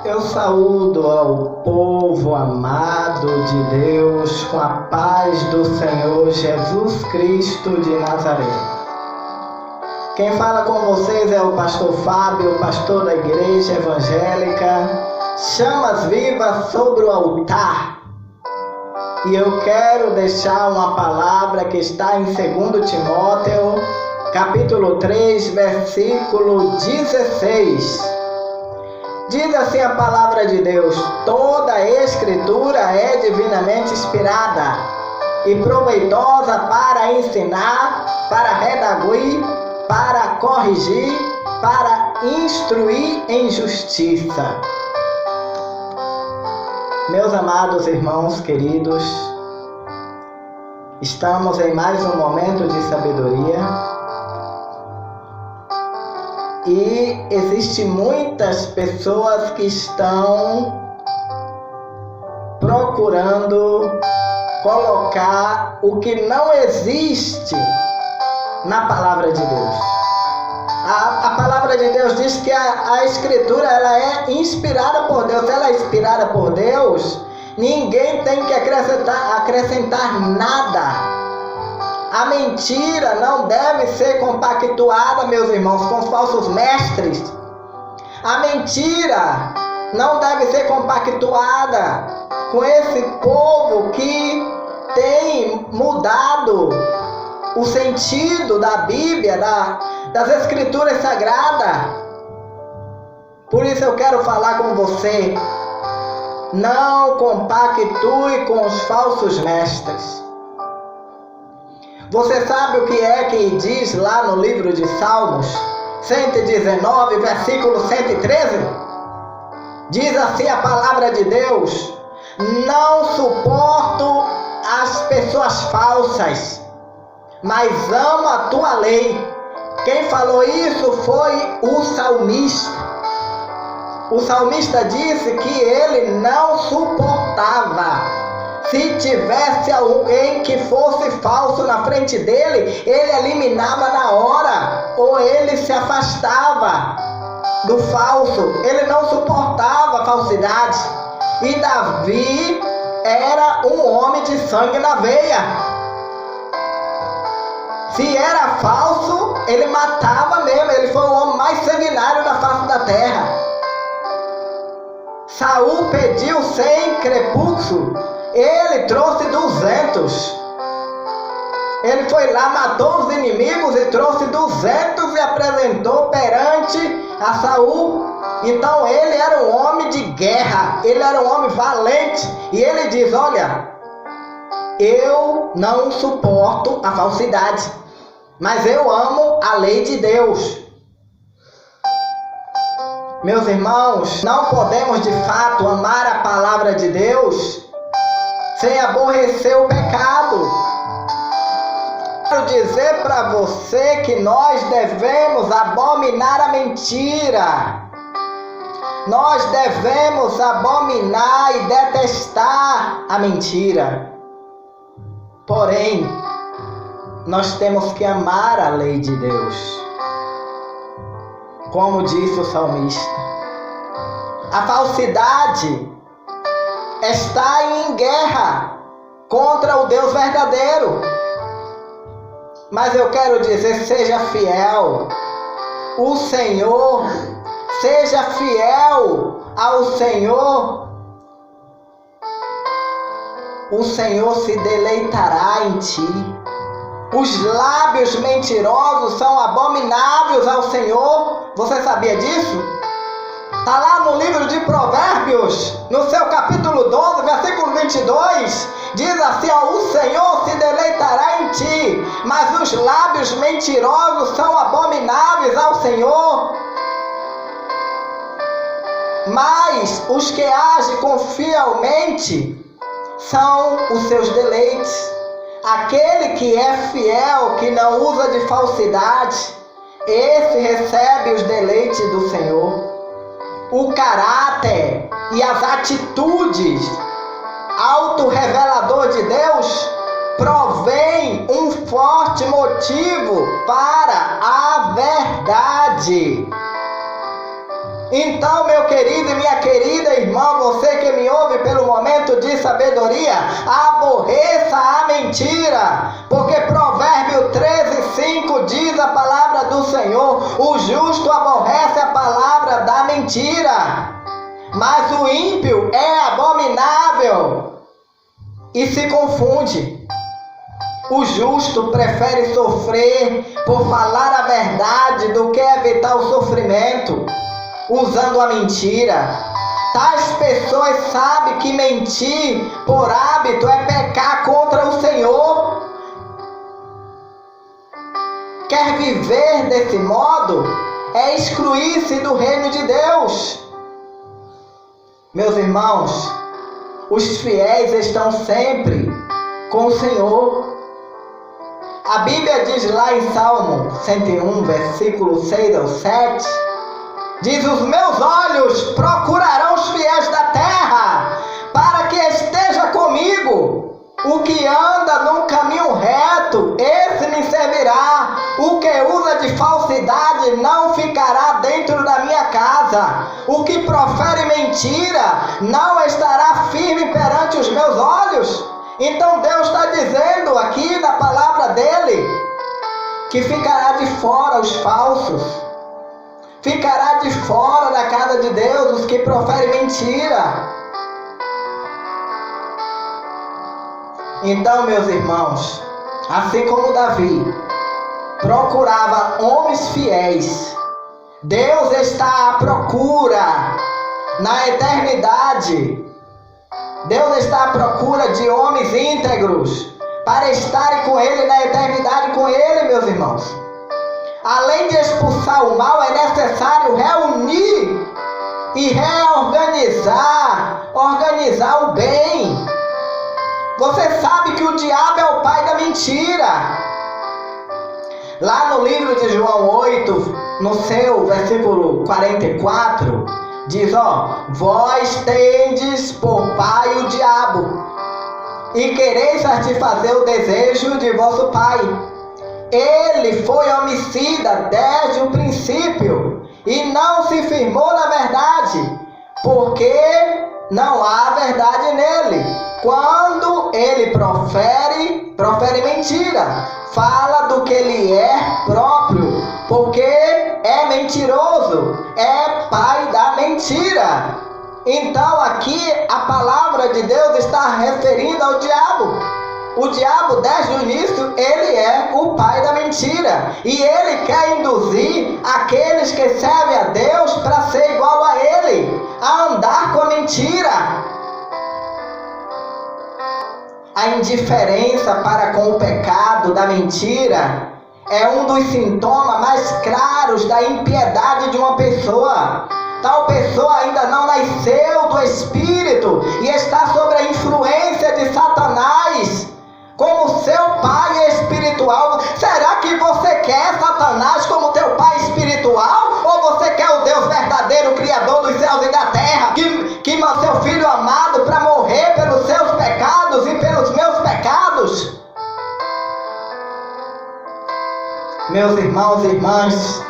Eu saúdo ao povo amado de Deus com a paz do Senhor Jesus Cristo de Nazaré. Quem fala com vocês é o pastor Fábio, pastor da Igreja Evangélica Chamas Vivas sobre o Altar. E eu quero deixar uma palavra que está em 2 Timóteo, capítulo 3, versículo 16. Diz assim a palavra de Deus: toda a escritura é divinamente inspirada e proveitosa para ensinar, para redarguir, para corrigir, para instruir em justiça. Meus amados irmãos queridos, estamos em mais um momento de sabedoria. E existem muitas pessoas que estão procurando colocar o que não existe na palavra de Deus. A palavra de Deus diz que a Escritura ela é inspirada por Deus. Se ela é inspirada por Deus, ninguém tem que acrescentar nada. A mentira não deve ser compactuada, meus irmãos, com os falsos mestres. A mentira não deve ser compactuada com esse povo que tem mudado o sentido da Bíblia, das Escrituras Sagradas. Por isso eu quero falar com você: não compactue com os falsos mestres. Você sabe o que é que diz lá no livro de Salmos 119, versículo 113? Diz assim a palavra de Deus: não suporto as pessoas falsas, mas amo a tua lei. Quem falou isso foi o salmista. O salmista disse que ele não suportava. Se tivesse alguém que fosse falso na frente dele, ele eliminava na hora, ou ele se afastava do falso. Ele não suportava a falsidade. E Davi era um homem de sangue na veia. Se era falso, ele matava mesmo. Ele foi o homem mais sanguinário da face da terra. Saul pediu 100 crepúsculos. Ele trouxe 200. Ele foi lá, matou os inimigos e trouxe 200 e apresentou perante a Saul. Então ele era um homem de guerra, ele era um homem valente. E ele diz: olha, eu não suporto a falsidade, mas eu amo a lei de Deus. Meus irmãos, não podemos de fato amar a palavra de Deus sem aborrecer o pecado. Quero dizer para você que nós devemos abominar a mentira. Nós devemos abominar e detestar a mentira. Porém, nós temos que amar a lei de Deus. Como disse o salmista, a falsidade está em guerra contra o Deus verdadeiro. Mas eu quero dizer: seja fiel. O Senhor, seja fiel ao Senhor. O Senhor se deleitará em ti. Os lábios mentirosos são abomináveis ao Senhor. Você sabia disso? Está lá no livro de Provérbios, no seu capítulo 12, versículo 22. Diz assim: ó, o Senhor se deleitará em ti, mas os lábios mentirosos são abomináveis ao Senhor. Mas os que agem com fielmente são os seus deleites. Aquele que é fiel, que não usa de falsidade, esse recebe os deleites do Senhor. O caráter e as atitudes autorrevelador de Deus provém um forte motivo para a verdade. Então, meu querido e minha querida irmã, você que me ouve pelo momento de sabedoria, aborreça a mentira, porque Provérbio 13:5 diz a palavra do Senhor: o justo aborrece a palavra da mentira, mas o ímpio é abominável e se confunde. O justo prefere sofrer por falar a verdade do que evitar o sofrimento usando a mentira. Tais pessoas sabem que mentir por hábito é pecar contra o Senhor. Quer viver desse modo? É excluir-se do reino de Deus. Meus irmãos, os fiéis estão sempre com o Senhor. A Bíblia diz lá em Salmo 101, versículo 6 ao 7, diz: os meus olhos procurarão os fiéis da terra, para que esteja comigo. O que anda num caminho reto, esse me servirá. O que usa de falsidade não ficará dentro da minha casa. O que profere mentira não estará firme perante os meus olhos. Então Deus está dizendo aqui na palavra dele que ficará de fora os falsos. Ficará de fora da casa de Deus os que proferem mentira. Então, meus irmãos, assim como Davi procurava homens fiéis, Deus está à procura na eternidade. Deus está à procura de homens íntegros para estarem com Ele na eternidade com Ele, meus irmãos. Além de expulsar o mal, é necessário reunir e organizar o bem. Você sabe que o diabo é o pai da mentira. Lá no livro de João 8, no seu versículo 44, diz: vós tendes por pai o diabo, e quereis satisfazer o desejo de vosso pai. Ele foi homicida desde o princípio e não se firmou na verdade, porque não há verdade nele. Quando ele profere mentira, fala do que ele é próprio, porque é mentiroso, é pai da mentira. Então aqui a palavra de Deus está referindo ao diabo. O diabo, desde o início, ele é o pai da mentira. E ele quer induzir aqueles que servem a Deus para ser igual a ele, a andar com a mentira. A indiferença para com o pecado da mentira é um dos sintomas mais claros da impiedade de uma pessoa. Tal pessoa ainda não nasceu do Espírito e está sob a influência de Satanás como seu pai espiritual. Será que você quer Satanás como teu pai espiritual? Ou você quer o Deus verdadeiro, Criador dos céus e da terra, que mandou seu Filho amado para morrer pelos seus pecados e pelos meus pecados? Meus irmãos e irmãs,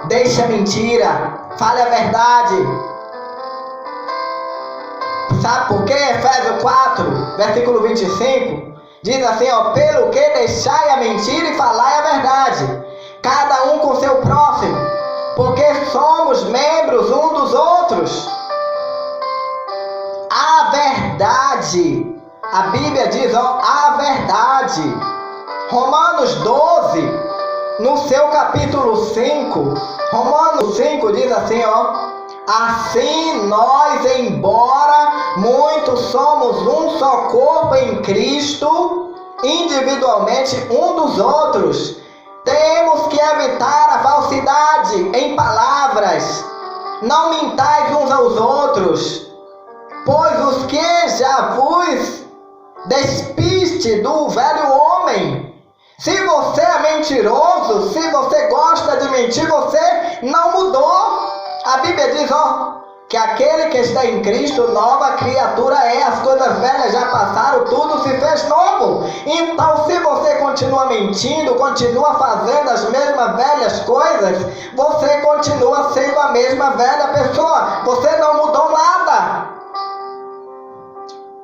deixe a mentira, fale a verdade. Sabe por quê? Efésios 4, versículo 25, diz assim: pelo que deixai a mentira e falai a verdade, cada um com seu próximo, porque somos membros um dos outros. A verdade, a Bíblia diz, a verdade. Romanos 12, no seu capítulo 5, Romanos 5 diz assim, assim nós, embora muitos somos um só corpo em Cristo, individualmente um dos outros, temos que evitar a falsidade em palavras. Não mintais uns aos outros, pois os que já vos despiste do velho homem. Se você é mentiroso, se você gosta de mentir, você não mudou. A Bíblia diz, que aquele que está em Cristo, nova criatura é, as coisas velhas já passaram, tudo se fez novo. Então, se você continua mentindo, continua fazendo as mesmas velhas coisas, você continua sendo a mesma velha pessoa, você não mudou nada.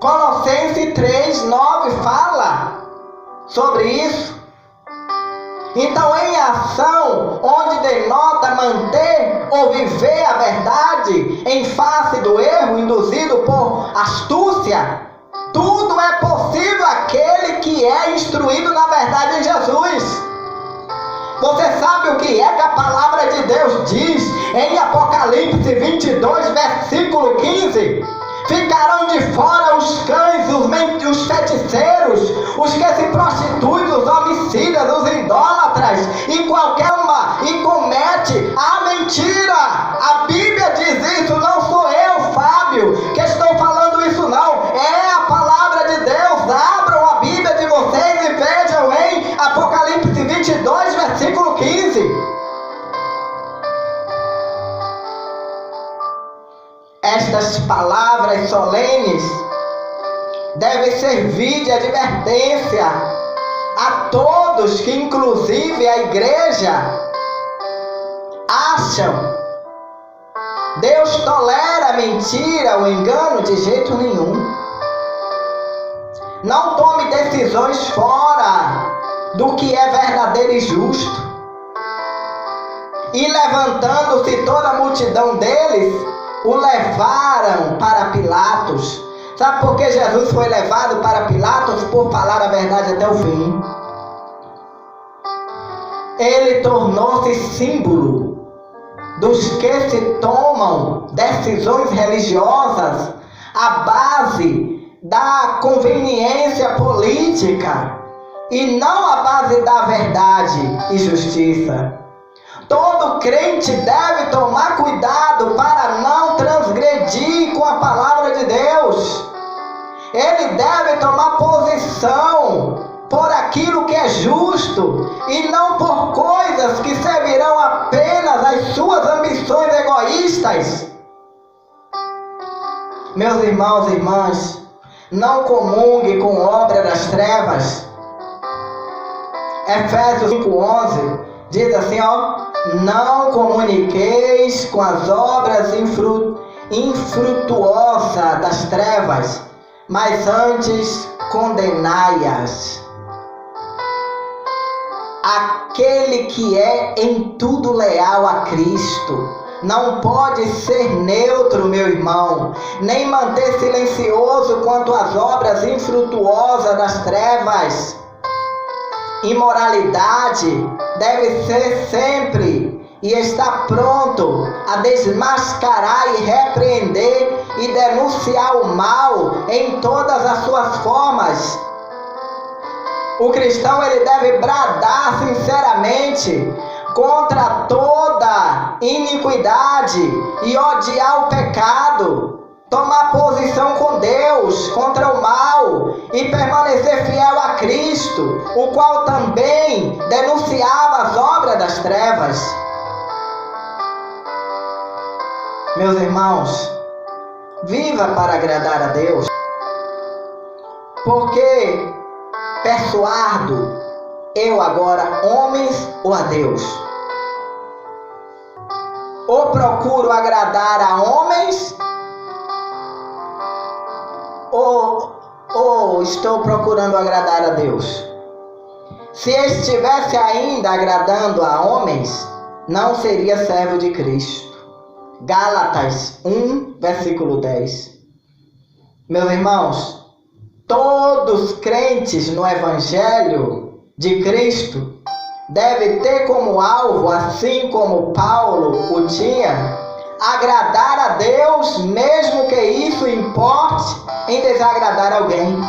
Colossenses 3:9 fala sobre isso. Então, em ação, onde denota manter ou viver a verdade em face do erro induzido por astúcia, tudo é possível àquele que é instruído na verdade em Jesus. Você sabe o que é que a palavra de Deus diz em Apocalipse 22, versículo 15? Ficarão de fora os cães, os feiticeiros, os que se prostituem, os homicidas, os idólatras, e qualquer uma, e comete a mentira. A Bíblia diz isso, não sou eu, Fábio, que estou falando isso não. É a palavra de Deus. Abram a Bíblia de vocês e vejam em Apocalipse 22, versículo 15. Estas palavras solenes devem servir de advertência a todos que, inclusive a igreja, acham. Deus tolera a mentira, o engano de jeito nenhum. Não tome decisões fora do que é verdadeiro e justo. E levantando-se toda a multidão deles, o levaram para Pilatos. Sabe por que Jesus foi levado para Pilatos? Por falar a verdade até o fim. Ele tornou-se símbolo dos que se tomam decisões religiosas à base da conveniência política e não à base da verdade e justiça. Todo crente deve tomar cuidado para não transgredir com a palavra de Deus. Ele deve tomar posição por aquilo que é justo e não por coisas que servirão apenas às suas ambições egoístas. Meus irmãos e irmãs, não comungue com obra das trevas. Efésios 5:11 diz assim, não comuniqueis com as obras infrutuosas das trevas, mas antes condenai-as. Aquele que é em tudo leal a Cristo não pode ser neutro, meu irmão, nem manter silencioso quanto às obras infrutuosas das trevas. Imoralidade deve ser sempre e estar pronto a desmascarar e repreender e denunciar o mal em todas as suas formas. O cristão ele deve bradar sinceramente contra toda iniquidade e odiar o pecado, tomar posição com Deus contra o mal e permanecer fiel a Cristo, o qual também denunciava as obras das trevas. Meus irmãos, viva para agradar a Deus, porque persuado eu agora homens ou a Deus? Ou procuro agradar a homens ou estou procurando agradar a Deus? Se estivesse ainda agradando a homens, não seria servo de Cristo. Gálatas 1, versículo 10. Meus irmãos, todos crentes no Evangelho de Cristo devem ter como alvo, assim como Paulo o tinha, agradar a Deus, mesmo que isso importe em desagradar alguém.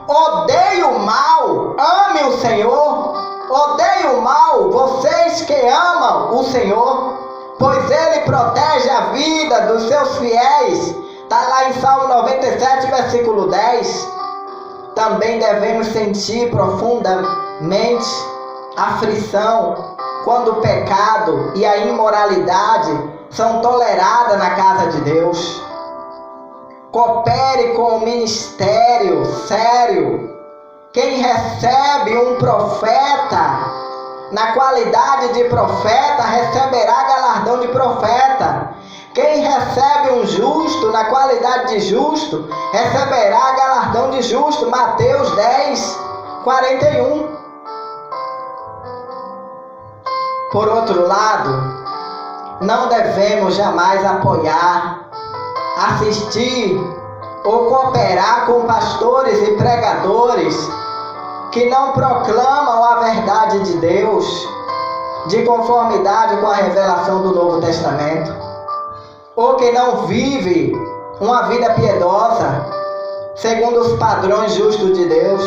Odeie o mal, ame o Senhor. Odeie o mal, vocês que amam o Senhor, pois Ele protege a vida dos seus fiéis. Está lá em Salmo 97, versículo 10. Também devemos sentir profundamente aflição quando o pecado e a imoralidade são toleradas na casa de Deus. Coopere com o ministério sério. Quem recebe um profeta na qualidade de profeta receberá galardão de profeta. Quem recebe um justo na qualidade de justo receberá galardão de justo. Mateus 10, 41. Por outro lado, não devemos jamais apoiar, assistir ou cooperar com pastores e pregadores que não proclamam a verdade de Deus de conformidade com a revelação do Novo Testamento, ou que não vive uma vida piedosa segundo os padrões justos de Deus.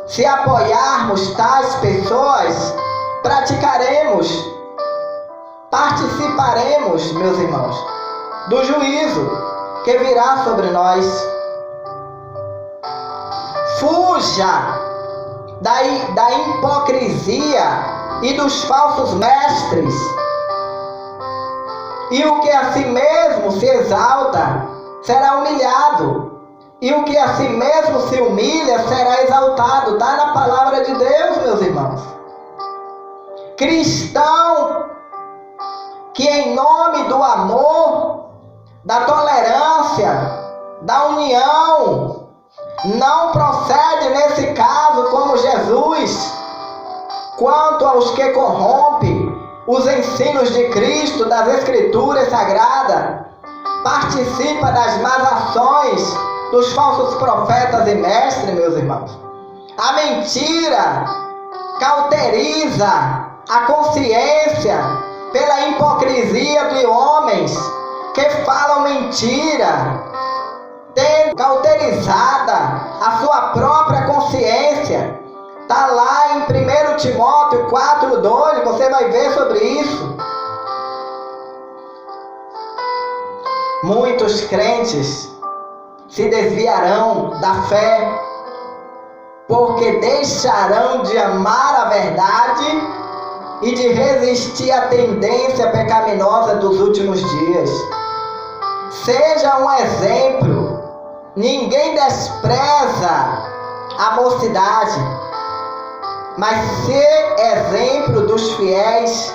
Se apoiarmos tais pessoas, participaremos, meus irmãos, do juízo que virá sobre nós. Fuja da hipocrisia e dos falsos mestres. E o que a si mesmo se exalta será humilhado. E o que a si mesmo se humilha será exaltado. Está na palavra de Deus, meus irmãos. Cristão que em nome do amor, da tolerância, da união, não procede nesse caso como Jesus, quanto aos que corrompem os ensinos de Cristo, das Escrituras Sagradas, participa das más ações dos falsos profetas e mestres, meus irmãos. A mentira cauteriza a consciência pela hipocrisia de homens que falam mentira, tendo cauterizada a sua própria consciência. Está lá em 1 Timóteo 4:2, você vai ver sobre isso. Muitos crentes se desviarão da fé, porque deixarão de amar a verdade e de resistir à tendência pecaminosa dos últimos dias. Seja um exemplo. Ninguém despreza a mocidade, mas ser exemplo dos fiéis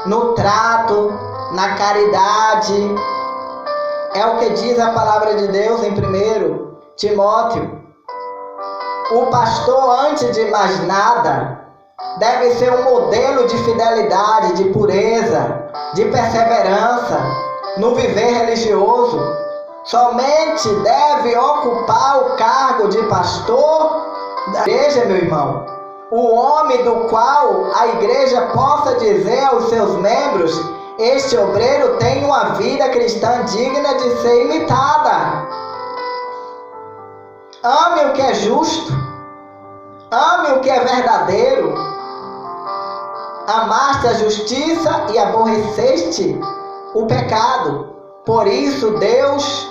no trato, na caridade. É o que diz a palavra de Deus em 1 Timóteo. O pastor, antes de mais nada, deve ser um modelo de fidelidade, de pureza, de perseverança no viver religioso. Somente deve ocupar o cargo de pastor da igreja, meu irmão, o homem do qual a igreja possa dizer aos seus membros: este obreiro tem uma vida cristã digna de ser imitada. Ame o que é justo, ame o que é verdadeiro. Amaste a justiça e aborreceste o pecado. Por isso Deus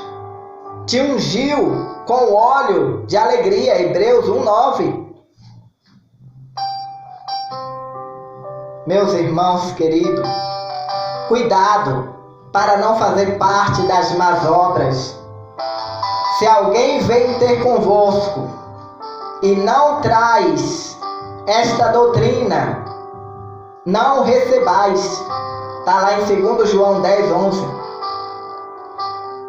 te ungiu com óleo de alegria. Hebreus 1:9. Meus irmãos queridos, cuidado para não fazer parte das más obras. Se alguém vem ter convosco e não traz esta doutrina, não recebais. Está lá em 2 João 10:11.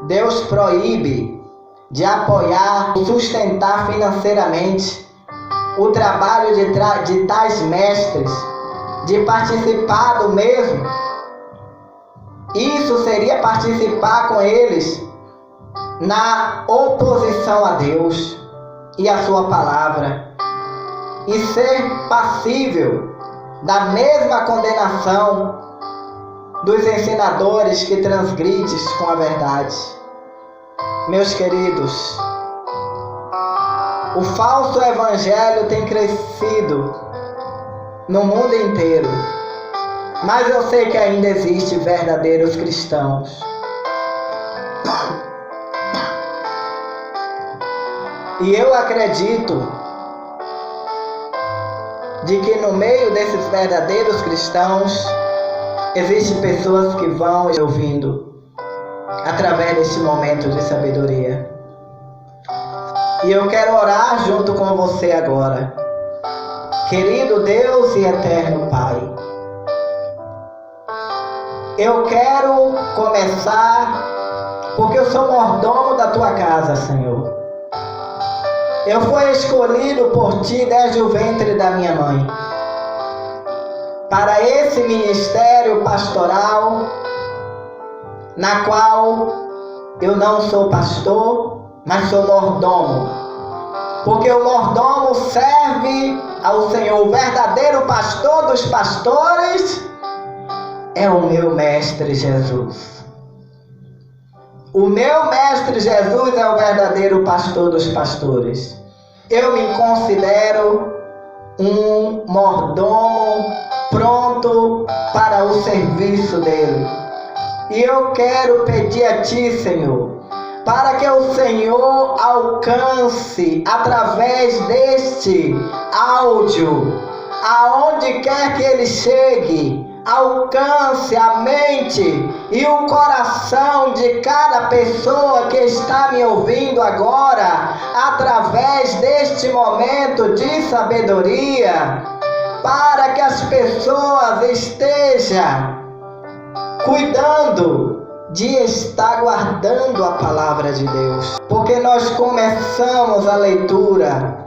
Deus proíbe de apoiar, sustentar financeiramente o trabalho de tais mestres, de participar do mesmo. Isso seria participar com eles na oposição a Deus e a sua palavra, e ser passível da mesma condenação dos ensinadores que transgridem com a verdade. Meus queridos, o falso evangelho tem crescido no mundo inteiro, mas eu sei que ainda existem verdadeiros cristãos. E eu acredito de que no meio desses verdadeiros cristãos Existem pessoas que vão me ouvindo através deste momento de sabedoria. E eu quero orar junto com você agora. Querido Deus e eterno Pai, eu quero começar porque eu sou mordomo da tua casa, Senhor. Eu fui escolhido por ti desde o ventre da minha mãe para esse ministério pastoral, na qual eu não sou pastor, mas sou mordomo, porque o mordomo serve ao Senhor. O verdadeiro pastor dos pastores é o meu Mestre Jesus. O meu Mestre Jesus é o verdadeiro pastor dos pastores. Eu me considero um mordomo pronto para o serviço dele. E eu quero pedir a ti, Senhor, para que o Senhor alcance através deste áudio, aonde quer que ele chegue, alcance a mente e o coração de cada pessoa que está me ouvindo agora, através deste momento de sabedoria, para que as pessoas estejam cuidando de estar guardando a palavra de Deus. Porque nós começamos a leitura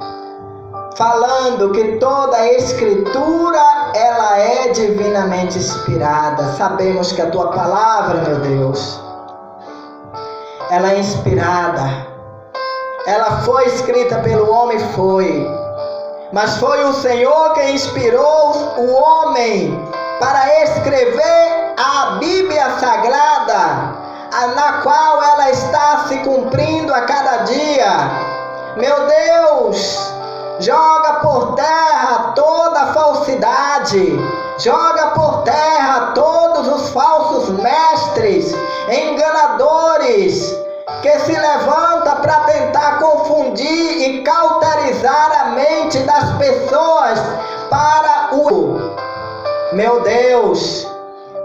falando que toda a escritura ela é divinamente inspirada. Sabemos que a tua palavra, meu Deus, ela é inspirada. Ela foi escrita pelo homem, mas foi o Senhor que inspirou o homem para escrever a Bíblia Sagrada, na qual ela está se cumprindo a cada dia. Meu Deus, joga por terra toda a falsidade, joga por terra todos os falsos mestres, enganadores, que se levanta para tentar confundir e cauterizar a mente das pessoas para o... Meu Deus,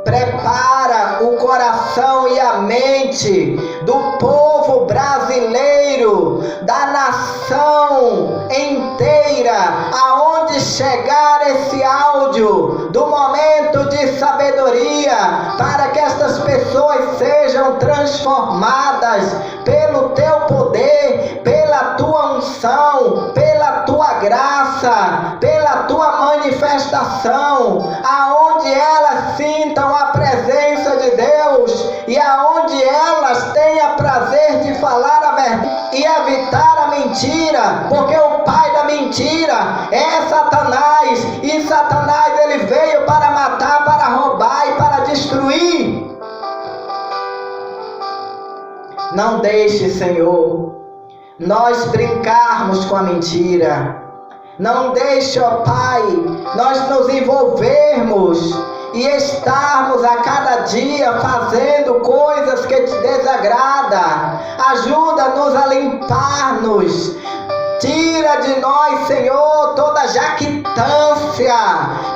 prepara o coração e a mente do povo brasileiro, da nação inteira, aonde chegar esse áudio do momento de sabedoria, para que estas pessoas sejam transformadas pelo teu poder, pela tua unção, pela tua graça, pela tua manifestação, aonde elas sintam a presença de Deus e aonde elas tenham prazer de falar a verdade e evitar a mentira, porque o pai da mentira é Satanás, e Satanás ele veio para matar, para roubar e para destruir. Não deixe, Senhor, nós brincarmos com a mentira. Não deixe, ó Pai, nós nos envolvermos e estarmos a cada dia fazendo coisas que te desagradam. Ajuda-nos a limpar-nos. Tira de nós, Senhor, toda jactância.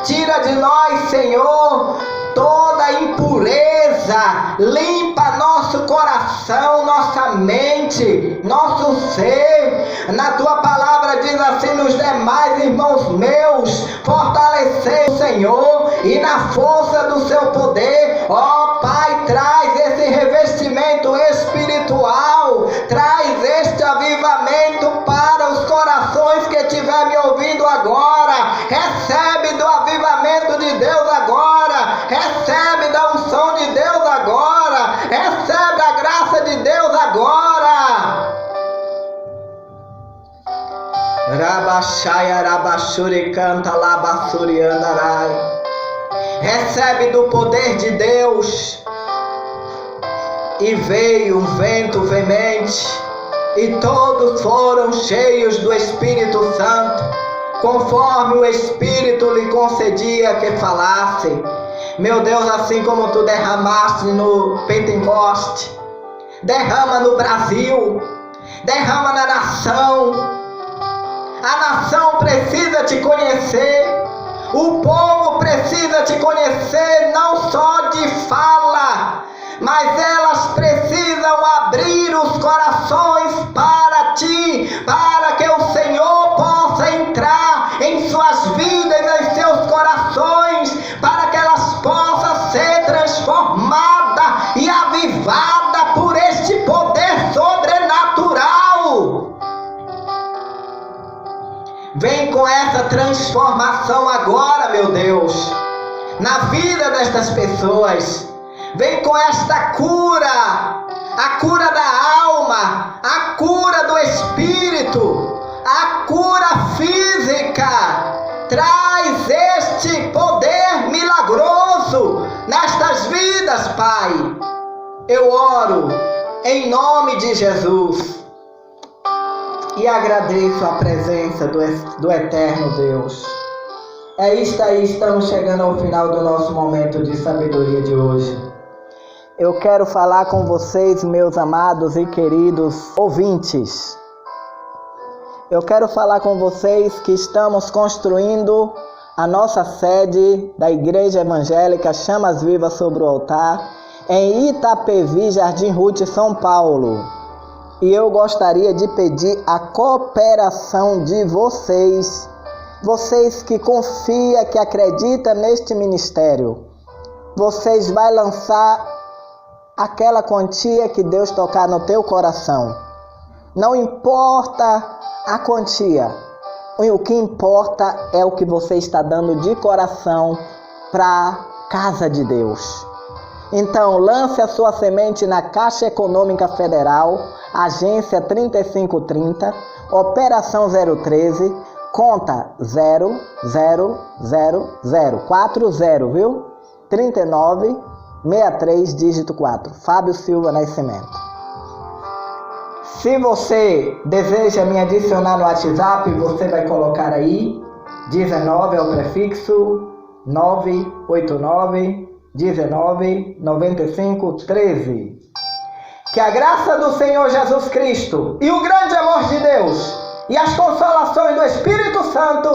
Tira de nós, Senhor, toda impureza. Limpa nosso coração, nossa mente, nosso ser. Na tua palavra diz assim: nos demais irmãos meus, fortalecei o Senhor e na força do seu poder. Ó Pai, traz esse revestimento espiritual, traz este avivamento para os corações que estiver me ouvindo agora. Recebe do avivamento de Deus agora, recebe da unção de Deus agora, recebe a graça de Deus agora. Rabashaya Rabashuri canta Labasuri andarai. Recebe do poder de Deus. E veio um vento veemente, e todos foram cheios do Espírito Santo, conforme o Espírito lhe concedia que falasse. Meu Deus, assim como tu derramaste no Pentecoste, derrama no Brasil, derrama na nação. A nação precisa te conhecer. O povo precisa te conhecer não só de fala, mas elas precisam abrir os corações para ti, para que o Senhor possa entrar em suas vidas, em seus corações, para que elas possam ser transformadas e avivadas por este poder sobrenatural. Vem com essa transformação agora, meu Deus, na vida destas pessoas. Vem com esta cura, a cura da alma, a cura do espírito, a cura física. Traz este poder milagroso nestas vidas, Pai. Eu oro em nome de Jesus e agradeço a presença do eterno Deus. É isto aí, estamos chegando ao final do nosso momento de sabedoria de hoje. Eu quero falar com vocês, meus amados e queridos ouvintes. Eu quero falar com vocês que estamos construindo a nossa sede da Igreja Evangélica Chamas Vivas sobre o Altar, em Itapevi, Jardim Ruth, São Paulo. E eu gostaria de pedir a cooperação de vocês, vocês que confiam, que acreditam neste ministério. Vocês vão lançar aquela quantia que Deus tocar no teu coração. Não importa a quantia. O que importa é o que você está dando de coração para a casa de Deus. Então, lance a sua semente na Caixa Econômica Federal, agência 3530, operação 013, conta 000040, viu? 3963, dígito 4. Fábio Silva Nascimento. Se você deseja me adicionar no WhatsApp, você vai colocar aí 19 é o prefixo 989 19 95 13. Que a graça do Senhor Jesus Cristo e o grande amor de Deus e as consolações do Espírito Santo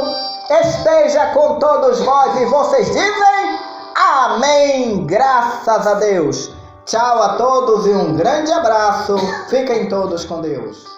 esteja com todos vós. E vocês dizem amém. Graças a Deus. Tchau a todos e um grande abraço. Fiquem todos com Deus.